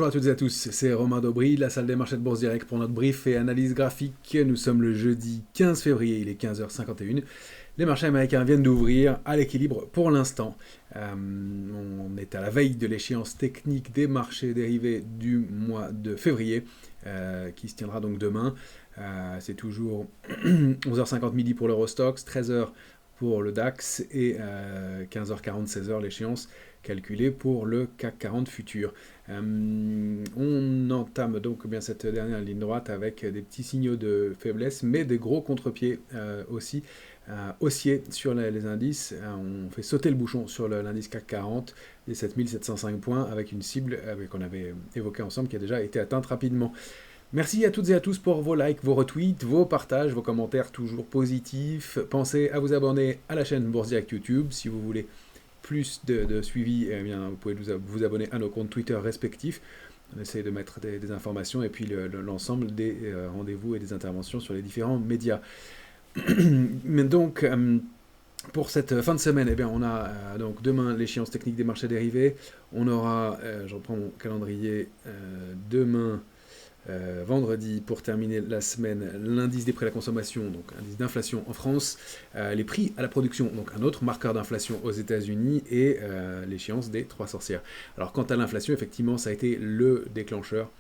Bonjour à toutes et à tous, c'est Romain Daubry, la salle des marchés de Bourse Direct pour notre brief et analyse graphique. Nous sommes le jeudi 15 février, il est 15h51. Les marchés américains viennent d'ouvrir à l'équilibre pour l'instant. On est à la veille de l'échéance technique des marchés dérivés du mois de février, qui se tiendra donc demain. C'est toujours 11h50 midi pour l'Eurostoxx, 13h pour le DAX et 15h40, 16h l'échéance calculée pour le CAC 40 futur. On entame donc bien cette dernière ligne droite avec des petits signaux de faiblesse, mais des gros contre-pieds aussi haussiers sur les indices. On fait sauter le bouchon sur l'indice CAC 40, les 7705 points, avec une cible qu'on avait évoquée ensemble qui a déjà été atteinte rapidement. Merci à toutes et à tous pour vos likes, vos retweets, vos partages, vos commentaires toujours positifs. Pensez à vous abonner à la chaîne Bourse Direct YouTube. Si vous voulez plus de suivi, eh bien, vous pouvez vous abonner à nos comptes Twitter respectifs. On essaie de mettre des informations et puis l'ensemble des rendez-vous et des interventions sur les différents médias. Mais donc, pour cette fin de semaine, eh bien, on a donc demain l'échéance technique des marchés dérivés. On aura, je reprends mon calendrier, demain... vendredi, pour terminer la semaine, l'indice des prix à la consommation, donc indice d'inflation en France, les prix à la production, donc un autre marqueur d'inflation aux États-Unis, et l'échéance des trois sorcières. Alors quant à l'inflation, effectivement, ça a été le déclencheur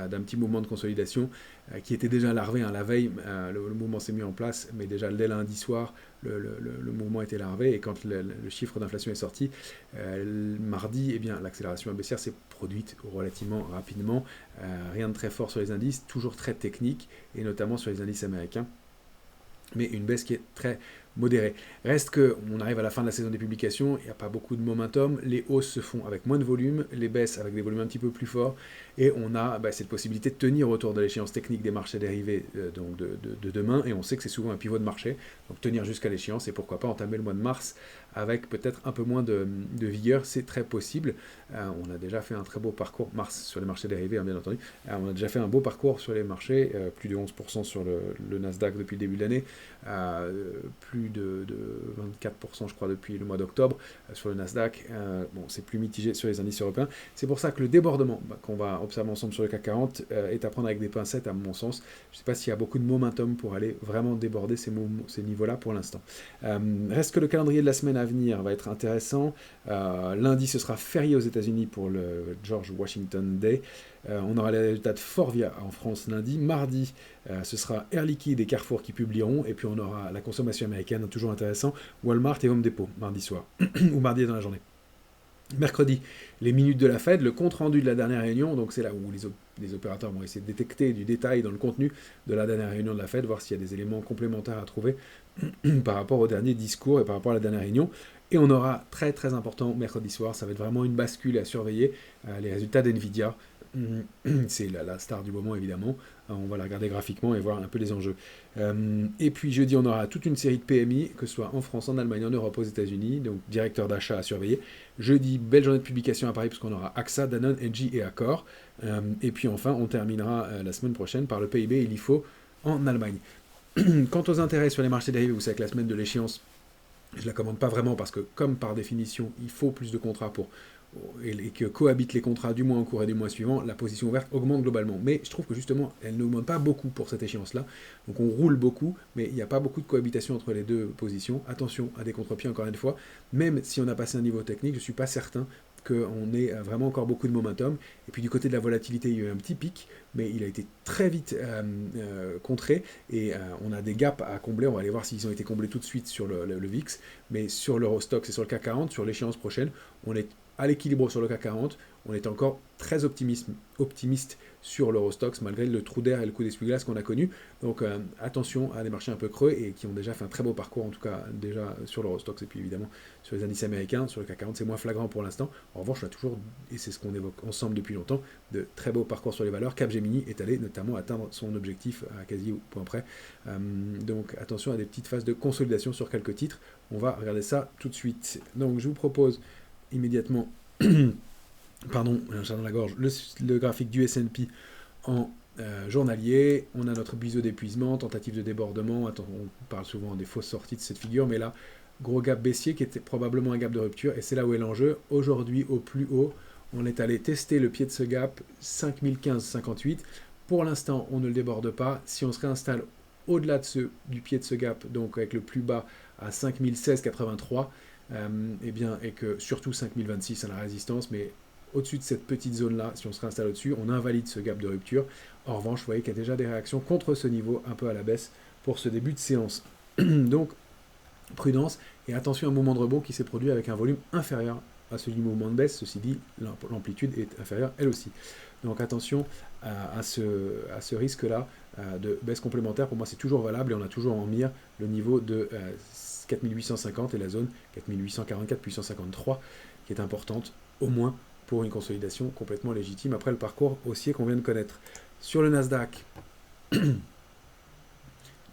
d'un petit mouvement de consolidation qui était déjà larvé la veille. Le mouvement s'est mis en place, mais déjà dès lundi soir, le mouvement était larvé, et quand le chiffre d'inflation est sorti, mardi, eh bien, l'accélération baissière s'est produite relativement rapidement. Rien de très fort sur les indices, toujours très technique, et notamment sur les indices américains, mais une baisse qui est très modérée. Reste qu'on arrive à la fin de la saison des publications, il n'y a pas beaucoup de momentum, les hausses se font avec moins de volume, les baisses avec des volumes un petit peu plus forts, et on a cette possibilité de tenir autour de l'échéance technique des marchés dérivés donc de demain, et on sait que c'est souvent un pivot de marché, donc tenir jusqu'à l'échéance, et pourquoi pas entamer le mois de mars avec peut-être un peu moins de vigueur, c'est très possible. On a déjà fait un très beau parcours, mars sur les marchés dérivés, bien entendu, on a déjà fait un beau parcours sur les marchés, plus de 11% sur le Nasdaq depuis le début de l'année, plus de 24% je crois depuis le mois d'octobre sur le Nasdaq. Bon, c'est plus mitigé sur les indices européens. C'est pour ça que le débordement qu'on va observer ensemble sur le CAC 40 est à prendre avec des pincettes à mon sens. Je ne sais pas s'il y a beaucoup de momentum pour aller vraiment déborder ces niveaux-là pour l'instant. Reste que le calendrier de la semaine à venir va être intéressant. Lundi, ce sera férié aux États-Unis pour le George Washington Day. On aura les résultats de Forvia en France lundi. Mardi, ce sera Air Liquide et Carrefour qui publieront. Et puis on aura la consommation américaine, toujours intéressant, Walmart et Home Depot, mardi soir, ou mardi dans la journée. Mercredi, les minutes de la Fed, le compte-rendu de la dernière réunion, donc c'est là où les opérateurs vont essayer de détecter du détail dans le contenu de la dernière réunion de la Fed, voir s'il y a des éléments complémentaires à trouver par rapport au dernier discours et par rapport à la dernière réunion. Et on aura très très important mercredi soir, ça va être vraiment une bascule à surveiller, les résultats d'NVIDIA. C'est la star du moment évidemment, on va la regarder graphiquement et voir un peu les enjeux. Et puis jeudi on aura toute une série de PMI, que ce soit en France, en Allemagne, en Europe, aux États-Unis, donc directeur d'achat à surveiller. Jeudi, belle journée de publication à Paris puisqu'on aura AXA, Danone, Engie et Accor. Et puis enfin on terminera la semaine prochaine par le PIB et l'IFO en Allemagne. Quant aux intérêts sur les marchés dérivés, vous savez que la semaine de l'échéance, je ne la commande pas vraiment parce que comme par définition il faut plus de contrats et que cohabitent les contrats du mois en cours et du mois suivant, la position ouverte augmente globalement. Mais je trouve que justement, elle n'augmente pas beaucoup pour cette échéance-là. Donc on roule beaucoup, mais il n'y a pas beaucoup de cohabitation entre les deux positions. Attention à des contre-pieds encore une fois. Même si on a passé un niveau technique, je ne suis pas certain qu'on ait vraiment encore beaucoup de momentum. Et puis du côté de la volatilité, il y a eu un petit pic, mais il a été très vite contré, et on a des gaps à combler. On va aller voir s'ils ont été comblés tout de suite sur le VIX, mais sur l'Eurostoxx et sur le CAC 40, sur l'échéance prochaine, on est à l'équilibre sur le CAC 40, on est encore très optimiste sur l'Eurostoxx, malgré le trou d'air et le coup d'essuie-glace qu'on a connu. Donc attention à des marchés un peu creux et qui ont déjà fait un très beau parcours, en tout cas déjà sur l'Eurostoxx, et puis évidemment sur les indices américains. Sur le CAC 40, c'est moins flagrant pour l'instant. En revanche, on a toujours, et c'est ce qu'on évoque ensemble depuis longtemps, de très beaux parcours sur les valeurs. Capgemini est allé notamment atteindre son objectif à quasi au point près. Donc attention à des petites phases de consolidation sur quelques titres. On va regarder ça tout de suite. Donc je vous propose immédiatement, pardon, j'ai un chat dans la gorge, le graphique du S&P en journalier. On a notre biseau d'épuisement, tentative de débordement. On parle souvent des fausses sorties de cette figure, mais là, gros gap baissier qui était probablement un gap de rupture, et c'est là où est l'enjeu. Aujourd'hui, au plus haut, On est allé tester le pied de ce gap 5015,58. Pour l'instant, on ne le déborde pas. Si on se réinstalle au-delà du pied de ce gap, donc avec le plus bas à 5016,83, et que surtout 5026 à la résistance, mais au-dessus de cette petite zone-là, si on se réinstalle au-dessus, on invalide ce gap de rupture. En revanche, vous voyez qu'il y a déjà des réactions contre ce niveau un peu à la baisse pour ce début de séance. Donc, prudence et attention à un mouvement de rebond qui s'est produit avec un volume inférieur à celui du mouvement de baisse. Ceci dit, l'amplitude est inférieure elle aussi. Donc attention à ce risque-là de baisse complémentaire. Pour moi, c'est toujours valable et on a toujours en mire le niveau de 4850 et la zone 4844 puis 153 qui est importante au moins pour une consolidation complètement légitime après le parcours haussier qu'on vient de connaître. Sur le Nasdaq,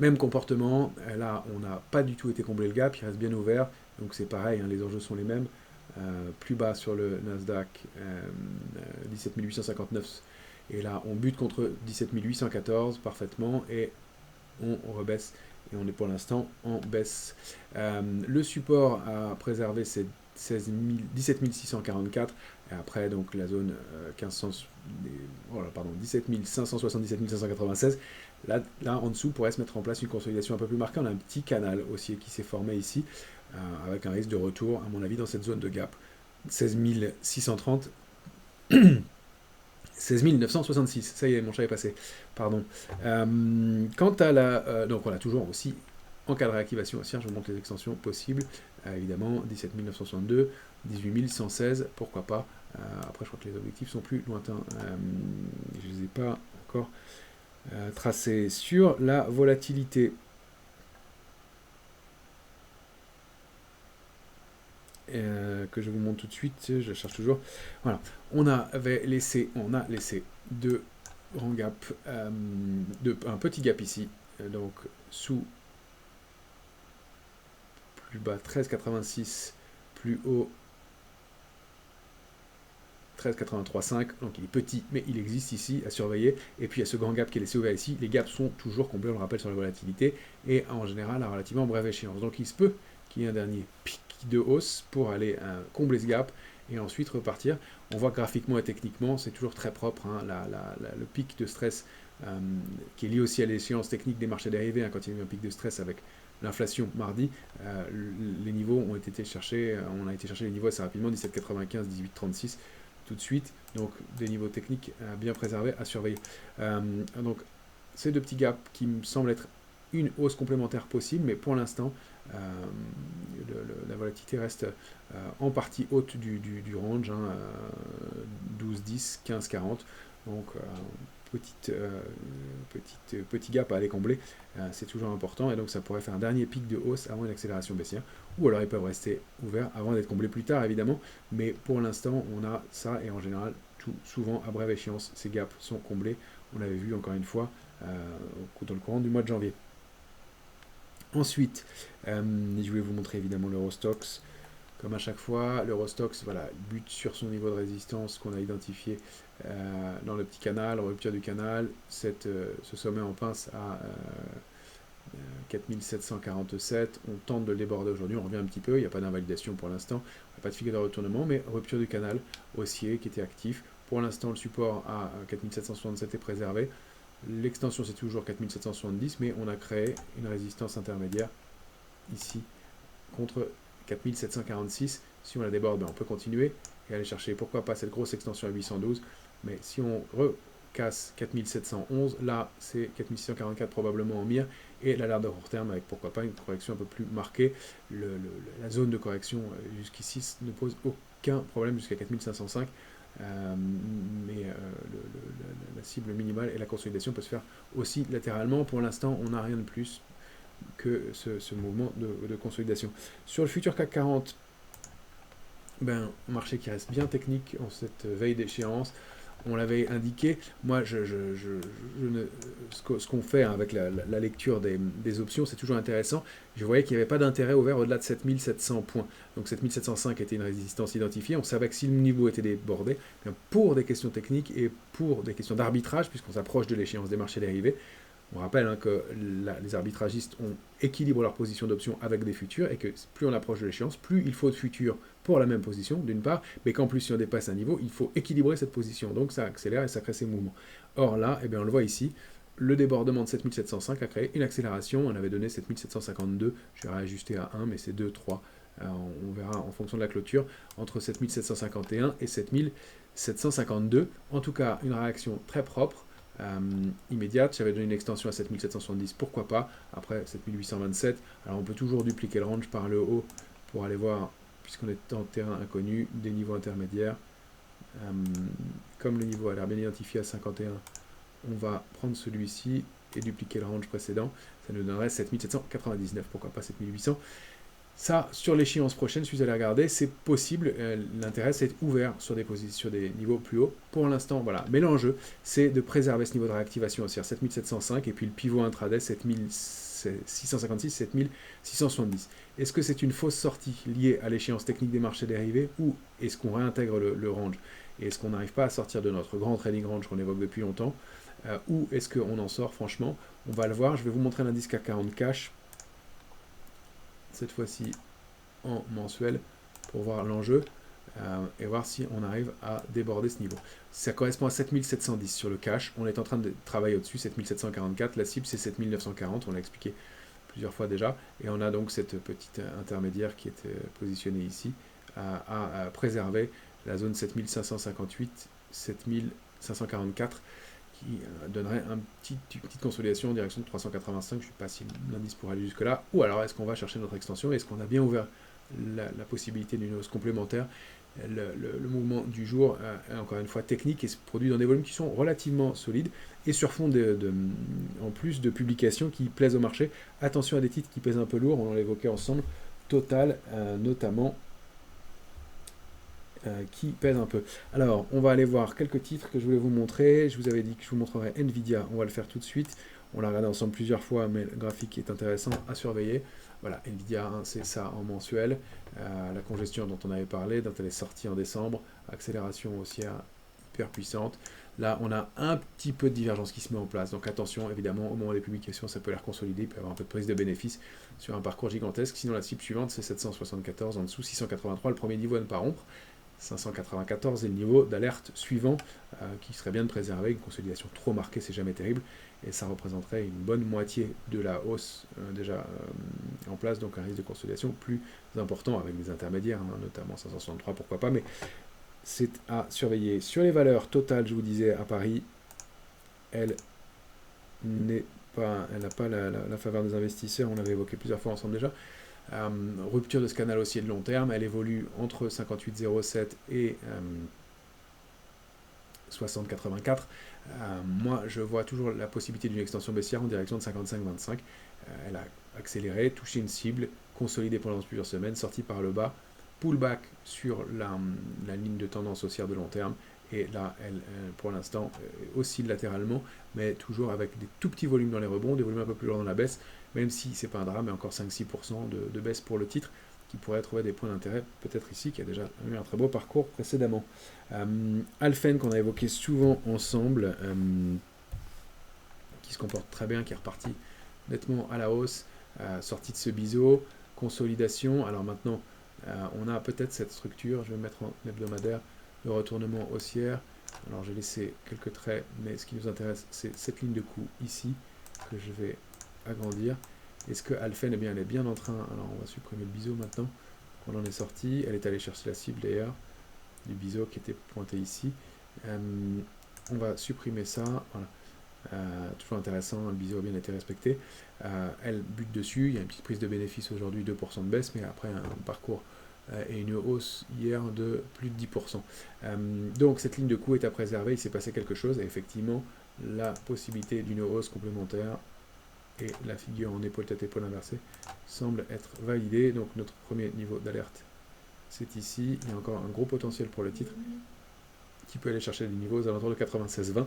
même comportement, là on n'a pas du tout été comblé le gap, il reste bien ouvert, donc c'est pareil, hein, les enjeux sont les mêmes. Plus bas sur le Nasdaq, 17 859, et là on bute contre 17 814 parfaitement, et on rebaisse, et on est pour l'instant en baisse. Le support à préserver c'est 17 644, et après donc la zone 17 560, 17 596. Là, en dessous, pourrait se mettre en place une consolidation un peu plus marquée. On a un petit canal haussier qui s'est formé ici, avec un risque de retour, à mon avis, dans cette zone de gap. 16 630, 16 966. Ça y est, mon chat est passé. Pardon. Quant à la... donc voilà, toujours aussi, en cas de réactivation haussière, je vous montre les extensions possibles. Évidemment, 17 962, 18 116, pourquoi pas. Après, je crois que les objectifs sont plus lointains. Je ne les ai pas encore... tracé sur la volatilité. Que je vous montre tout de suite, je la cherche toujours. Voilà, on a laissé deux grands gaps, un petit gap ici, donc sous plus bas 13,86, plus haut 13,83,5, donc il est petit, mais il existe ici à surveiller. Et puis il y a ce grand gap qui est laissé ouvert ici. Les gaps sont toujours comblés, on le rappelle, sur la volatilité, et en général à relativement brève échéance. Donc il se peut qu'il y ait un dernier pic de hausse pour aller combler ce gap, et ensuite repartir. On voit graphiquement et techniquement, c'est toujours très propre, hein, le pic de stress qui est lié aussi à l'échéance technique des marchés dérivés, hein, quand il y a eu un pic de stress avec l'inflation mardi, les niveaux ont été cherchés, on a été chercher les niveaux assez rapidement, 17,95, 18,36, tout de suite, donc des niveaux techniques bien préservés à surveiller. Donc ces deux petits gaps qui me semblent être une hausse complémentaire possible, mais pour l'instant la volatilité reste en partie haute du range, hein, 12, 10, 15, 40, donc petit gap à aller combler, c'est toujours important, et donc ça pourrait faire un dernier pic de hausse avant une accélération baissière, ou alors ils peuvent rester ouverts avant d'être comblés plus tard évidemment, mais pour l'instant on a ça, et en général souvent à brève échéance ces gaps sont comblés. On l'avait vu encore une fois dans le courant du mois de janvier. Ensuite, je vais vous montrer évidemment l'Eurostoxx. Comme à chaque fois, l'Eurostoxx, voilà, bute sur son niveau de résistance qu'on a identifié dans le petit canal, rupture du canal, ce sommet en pince à 4747. On tente de le déborder aujourd'hui, on revient un petit peu, il n'y a pas d'invalidation pour l'instant, pas de figure de retournement, mais rupture du canal haussier qui était actif. Pour l'instant, le support à 4767 est préservé. L'extension, c'est toujours 4770, mais on a créé une résistance intermédiaire ici contre 4746. Si on la déborde, on peut continuer et aller chercher, pourquoi pas, cette grosse extension à 812. Mais si on recasse 4711, là, c'est 4644 probablement en mire, et l'alerte de court terme avec, pourquoi pas, une correction un peu plus marquée. La zone de correction jusqu'ici ne pose aucun problème jusqu'à 4505. Mais la cible minimale et la consolidation peut se faire aussi latéralement. Pour l'instant, on n'a rien de plus que ce mouvement de consolidation. Sur le futur CAC 40, un marché qui reste bien technique en cette veille d'échéance. On l'avait indiqué. Moi, ce qu'on fait avec la lecture des options, c'est toujours intéressant. Je voyais qu'il n'y avait pas d'intérêt ouvert au-delà de 7700 points. Donc 7705 était une résistance identifiée. On savait que si le niveau était débordé, pour des questions techniques et pour des questions d'arbitrage, puisqu'on s'approche de l'échéance des marchés dérivés, On rappelle hein, que les arbitragistes équilibrent leur position d'option avec des futurs et que plus on approche de l'échéance, plus il faut de futurs pour la même position, d'une part, mais qu'en plus, si on dépasse un niveau, il faut équilibrer cette position. Donc ça accélère et ça crée ces mouvements. Or là, eh bien, on le voit ici, le débordement de 7705 a créé une accélération. On avait donné 7752, je vais réajuster à 1, mais c'est 2, 3. On verra en fonction de la clôture, entre 7751 et 7752. En tout cas, une réaction très propre. Immédiate, j'avais donné une extension à 7770, pourquoi pas, après 7827, alors on peut toujours dupliquer le range par le haut pour aller voir, puisqu'on est en terrain inconnu, des niveaux intermédiaires, comme le niveau a l'air bien identifié à 51, on va prendre celui-ci et dupliquer le range précédent, ça nous donnerait 7799, pourquoi pas 7800. Ça, sur l'échéance prochaine, je suis allé regarder, c'est possible, l'intérêt c'est ouvert sur des niveaux plus hauts. Pour l'instant, voilà. Mais l'enjeu, c'est de préserver ce niveau de réactivation haussière, 7705, et puis le pivot intraday, 7656, 7670. Est-ce que c'est une fausse sortie liée à l'échéance technique des marchés dérivés, ou est-ce qu'on réintègre le range? Et est-ce qu'on n'arrive pas à sortir de notre grand trading range qu'on évoque depuis longtemps, ou est-ce qu'on en sort, franchement? On va le voir, je vais vous montrer l'indice CAC 40 cash, cette fois-ci en mensuel, pour voir l'enjeu et voir si on arrive à déborder ce niveau. Ça correspond à 7710 sur le cash, on est en train de travailler au-dessus, 7744, la cible c'est 7940, on l'a expliqué plusieurs fois déjà, et on a donc cette petite intermédiaire qui est positionnée ici, à préserver la zone 7558, 7544, qui donnerait une petite consolidation en direction de 385. Je ne sais pas si l'indice pourrait aller jusque-là. Ou alors, est-ce qu'on va chercher notre extension? Est-ce qu'on a bien ouvert la possibilité d'une hausse complémentaire? Le mouvement du jour est encore une fois technique et se produit dans des volumes qui sont relativement solides et sur fond en plus de publications qui plaisent au marché. Attention à des titres qui pèsent un peu lourd, on l'évoquait ensemble. Total, notamment, qui pèse un peu. Alors, on va aller voir quelques titres que je voulais vous montrer. Je vous avais dit que je vous montrerai Nvidia, on va le faire tout de suite. On l'a regardé ensemble plusieurs fois, mais le graphique est intéressant à surveiller. Voilà, Nvidia, hein, c'est ça en mensuel. La congestion dont on avait parlé, dont elle est sortie en décembre, accélération haussière hyper puissante. Là, on a un petit peu de divergence qui se met en place. Donc attention, évidemment, au moment des publications, ça peut l'air consolidé, il peut y avoir un peu de prise de bénéfice sur un parcours gigantesque. Sinon, la cible suivante, c'est 774, en dessous 683, le premier niveau à ne pas rompre. 594 est le niveau d'alerte suivant qui serait bien de préserver. Une consolidation trop marquée, c'est jamais terrible, et ça représenterait une bonne moitié de la hausse déjà en place, donc un risque de consolidation plus important avec des intermédiaires, hein, notamment 563, pourquoi pas, mais c'est à surveiller. Sur les valeurs totales, je vous disais, à Paris, elle n'a pas la faveur des investisseurs, on l'avait évoqué plusieurs fois ensemble déjà. Rupture de ce canal haussier de long terme, elle évolue entre 58,07 et 60,84. Moi, je vois toujours la possibilité d'une extension baissière en direction de 55,25. Elle a accéléré, touché une cible, consolidé pendant plusieurs semaines, sortie par le bas, pullback sur la ligne de tendance haussière de long terme. Et là, elle pour l'instant, oscille latéralement, mais toujours avec des tout petits volumes dans les rebonds, des volumes un peu plus lourds dans la baisse, même si c'est pas un drame, mais encore 5-6% de baisse pour le titre, qui pourrait trouver des points d'intérêt, peut-être ici, qui a déjà eu un très beau parcours précédemment. Alphen, qu'on a évoqué souvent ensemble, qui se comporte très bien, qui est reparti nettement à la hausse, sortie de ce biseau, consolidation. Alors maintenant, on a peut-être cette structure, je vais mettre en hebdomadaire, le retournement haussière. Alors j'ai laissé quelques traits, mais ce qui nous intéresse, c'est cette ligne de coup ici, que je vais agrandir. Est-ce que Alphen, eh bien, elle est bien en train, alors on va supprimer le biseau maintenant, on en est sorti, elle est allée chercher la cible d'ailleurs, du biseau qui était pointé ici. On va supprimer ça, voilà. Toujours intéressant, le biseau a bien été respecté. Elle bute dessus, il y a une petite prise de bénéfice aujourd'hui, 2% de baisse, mais après un parcours et une hausse hier de plus de 10%. Donc cette ligne de coup est à préserver, il s'est passé quelque chose, et effectivement la possibilité d'une hausse complémentaire et la figure en épaule tête épaule inversée semble être validée. Donc notre premier niveau d'alerte c'est ici, il y a encore un gros potentiel pour le titre qui peut aller chercher des niveaux aux alentours de 96,20.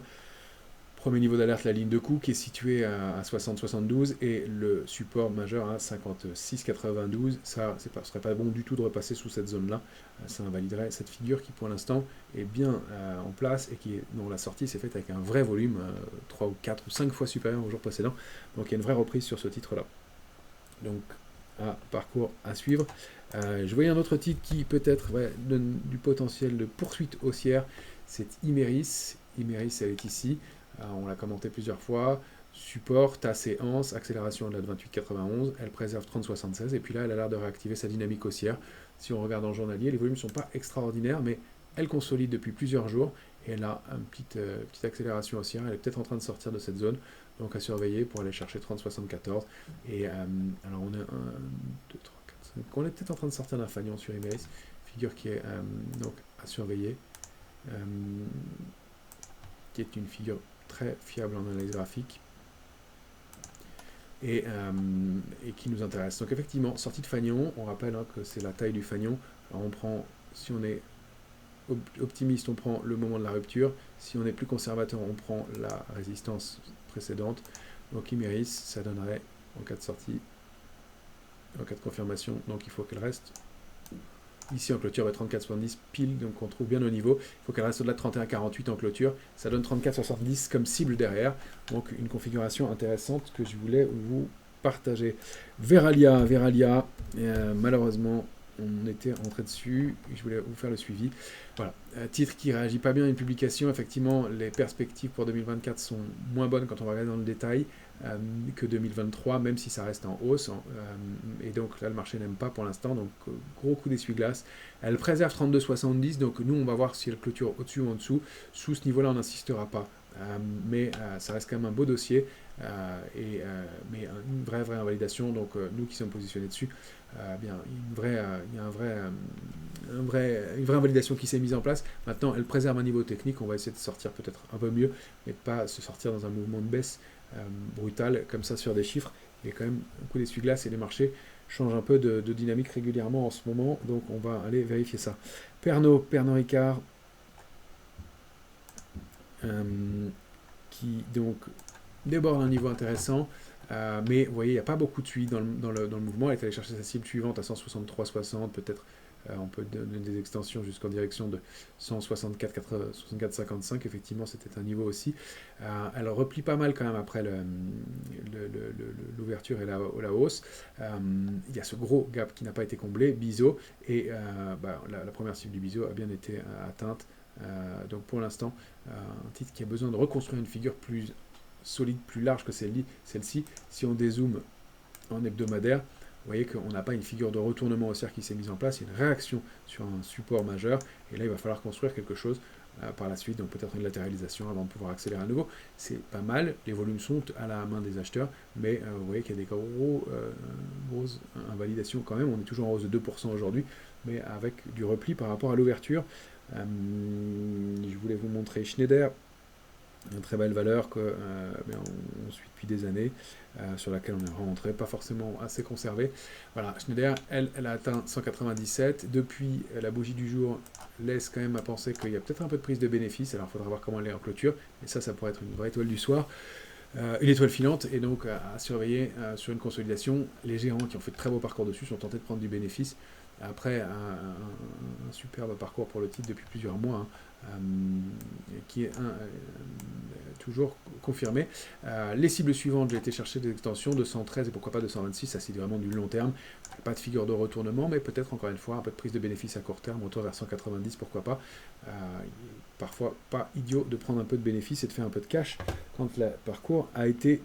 Premier niveau d'alerte, la ligne de coup qui est située à 60-72 et le support majeur à 56-92. Ça, ce ne serait pas bon du tout de repasser sous cette zone-là. Ça invaliderait cette figure qui, pour l'instant, est bien en place et dont la sortie s'est faite avec un vrai volume, 3 ou 4 ou 5 fois supérieur au jour précédent. Donc il y a une vraie reprise sur ce titre-là. Donc, parcours à suivre. Je voyais un autre titre qui peut-être donne du potentiel de poursuite haussière. C'est Imerys. Imerys, elle est ici. On l'a commenté plusieurs fois. Support, ta séance, accélération de la de 28,91. Elle préserve 30,76. Et puis là, elle a l'air de réactiver sa dynamique haussière. Si on regarde en journalier, les volumes ne sont pas extraordinaires, mais elle consolide depuis plusieurs jours. Et elle a une petite accélération haussière. Elle est peut-être en train de sortir de cette zone. Donc à surveiller pour aller chercher 30,74. Et alors on a 1, 2, 3, 4, 5. On est peut-être en train de sortir d'un fanion sur Imerys. Figure qui est donc à surveiller. Qui est une figure très fiable en analyse graphique et qui nous intéresse. Donc effectivement, sortie de fanion, on rappelle que c'est la taille du fanion. Alors on prend, si on est optimiste, on prend le moment de la rupture. Si on est plus conservateur, on prend la résistance précédente. Donc Imerys, ça donnerait en cas de sortie, en cas de confirmation, donc il faut qu'elle reste ici en clôture, 34,70 pile, donc on trouve bien au niveau. Il faut qu'elle reste au-delà de 31,48 en clôture. Ça donne 34,70 comme cible derrière. Donc une configuration intéressante que je voulais vous partager. Veralia, malheureusement, on était rentré dessus. Et je voulais vous faire le suivi. Voilà, titre qui réagit pas bien à une publication. Effectivement, les perspectives pour 2024 sont moins bonnes quand on va regarder dans le détail que 2023, même si ça reste en hausse. Et donc là, le marché n'aime pas pour l'instant. Donc, gros coup d'essuie-glace. Elle préserve 32,70. Donc, nous, on va voir si elle clôture au-dessus ou en dessous. Sous ce niveau-là, on n'insistera pas. Mais ça reste quand même un beau dossier. Mais une vraie invalidation. Donc, nous qui sommes positionnés dessus, il y a une vraie invalidation qui s'est mise en place. Maintenant, elle préserve un niveau technique. On va essayer de sortir peut-être un peu mieux, mais de pas se sortir dans un mouvement de baisse brutal comme ça sur des chiffres. Il y a quand même un coup d'essuie-glace et les marchés changent un peu de dynamique régulièrement en ce moment. Donc, on va aller vérifier ça. Pernod Ricard, qui donc déborde un niveau intéressant. Mais vous voyez, il n'y a pas beaucoup de suivi dans le mouvement. Elle est allée chercher sa cible suivante à 163,60, peut-être on peut donner des extensions jusqu'en direction de 164,55. Effectivement, c'était un niveau aussi. Elle replie pas mal quand même après l'ouverture et la hausse. Il y a ce gros gap qui n'a pas été comblé, BISO, et la première cible du BISO a bien été atteinte. Donc pour l'instant, un titre qui a besoin de reconstruire une figure plus solide, plus large que celle-ci. Si on dézoome en hebdomadaire, vous voyez qu'on n'a pas une figure de retournement haussière qui s'est mise en place, il y a une réaction sur un support majeur, et là il va falloir construire quelque chose par la suite, donc peut-être une latéralisation avant de pouvoir accélérer à nouveau. C'est pas mal, les volumes sont à la main des acheteurs, mais vous voyez qu'il y a des grosses invalidations quand même. On est toujours en hausse de 2% aujourd'hui, mais avec du repli par rapport à l'ouverture. Je voulais vous montrer Schneider, une très belle valeur qu'on suit depuis des années, sur laquelle on est rentré, pas forcément assez conservé. Voilà, Schneider, elle a atteint 197. Depuis, la bougie du jour laisse quand même à penser qu'il y a peut-être un peu de prise de bénéfice. Alors, il faudra voir comment elle est en clôture. Et ça pourrait être une vraie étoile du soir. Une étoile filante, et donc à surveiller sur une consolidation. Les géants qui ont fait de très beaux parcours dessus sont tentés de prendre du bénéfice. Après un superbe parcours pour le titre depuis plusieurs mois, qui est toujours confirmé. Les cibles suivantes, j'ai été chercher des extensions de 113 et pourquoi pas de 126, ça c'est vraiment du long terme. Pas de figure de retournement, mais peut-être encore une fois un peu de prise de bénéfice à court terme, autour vers 190, pourquoi pas. Parfois pas idiot de prendre un peu de bénéfice et de faire un peu de cash quand le parcours a été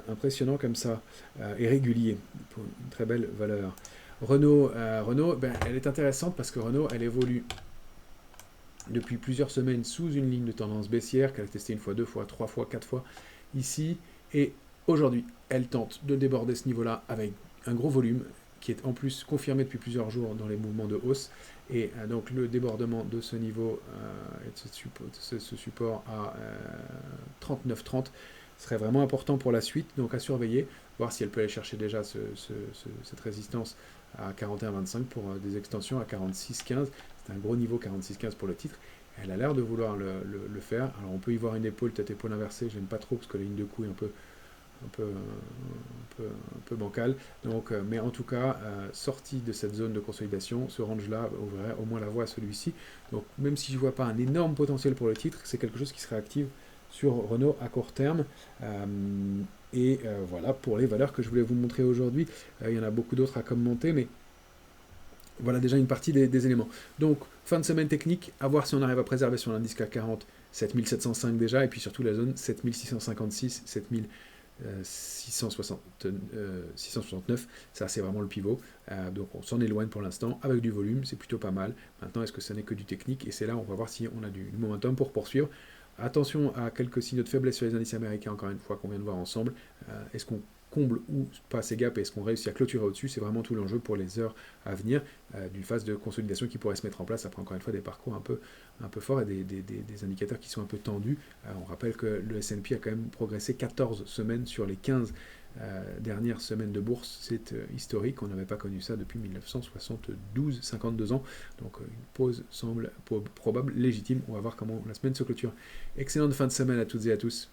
impressionnant comme ça, et régulier, pour une très belle valeur. Renault, elle est intéressante parce que Renault, elle évolue depuis plusieurs semaines sous une ligne de tendance baissière qu'elle a testée une fois, deux fois, trois fois, quatre fois ici. Et aujourd'hui, elle tente de déborder ce niveau-là avec un gros volume qui est en plus confirmé depuis plusieurs jours dans les mouvements de hausse. Et donc le débordement de ce niveau et de ce support à 39,30 serait vraiment important pour la suite. Donc à surveiller, voir si elle peut aller chercher déjà cette résistance à 41,25 pour des extensions à 46,15. C'est un gros niveau 46,15 pour le titre. Elle a l'air de vouloir le faire. Alors on peut y voir une épaule, tête épaule inversée, j'aime pas trop parce que la ligne de cou est un peu bancale. Donc, mais en tout cas, sortie de cette zone de consolidation, ce range-là ouvrirait au moins la voie à celui-ci. Donc même si je ne vois pas un énorme potentiel pour le titre, c'est quelque chose qui serait actif sur Renault à court terme. Voilà pour les valeurs que je voulais vous montrer aujourd'hui. Il y en a beaucoup d'autres à commenter, mais voilà déjà une partie des éléments. Donc, fin de semaine technique, à voir si on arrive à préserver sur l'indice CAC 40 7705 déjà, et puis surtout la zone 7656, 669, ça c'est vraiment le pivot. Donc on s'en éloigne pour l'instant avec du volume, c'est plutôt pas mal. Maintenant, est-ce que ça n'est que du technique? Et c'est là on va voir si on a du momentum pour poursuivre. Attention à quelques signaux de faiblesse sur les indices américains, encore une fois, qu'on vient de voir ensemble. Est-ce qu'on comble ou pas ces gaps et est-ce qu'on réussit à clôturer au-dessus? C'est vraiment tout l'enjeu pour les heures à venir d'une phase de consolidation qui pourrait se mettre en place après, encore une fois, des parcours un peu forts et des indicateurs qui sont un peu tendus. On rappelle que le S&P a quand même progressé 14 semaines sur les 15 dernières semaines de bourse. C'est historique, on n'avait pas connu ça depuis 1972, 52 ans. Donc une pause semble probable, légitime. On va voir comment la semaine se clôture. Excellente fin de semaine à toutes et à tous.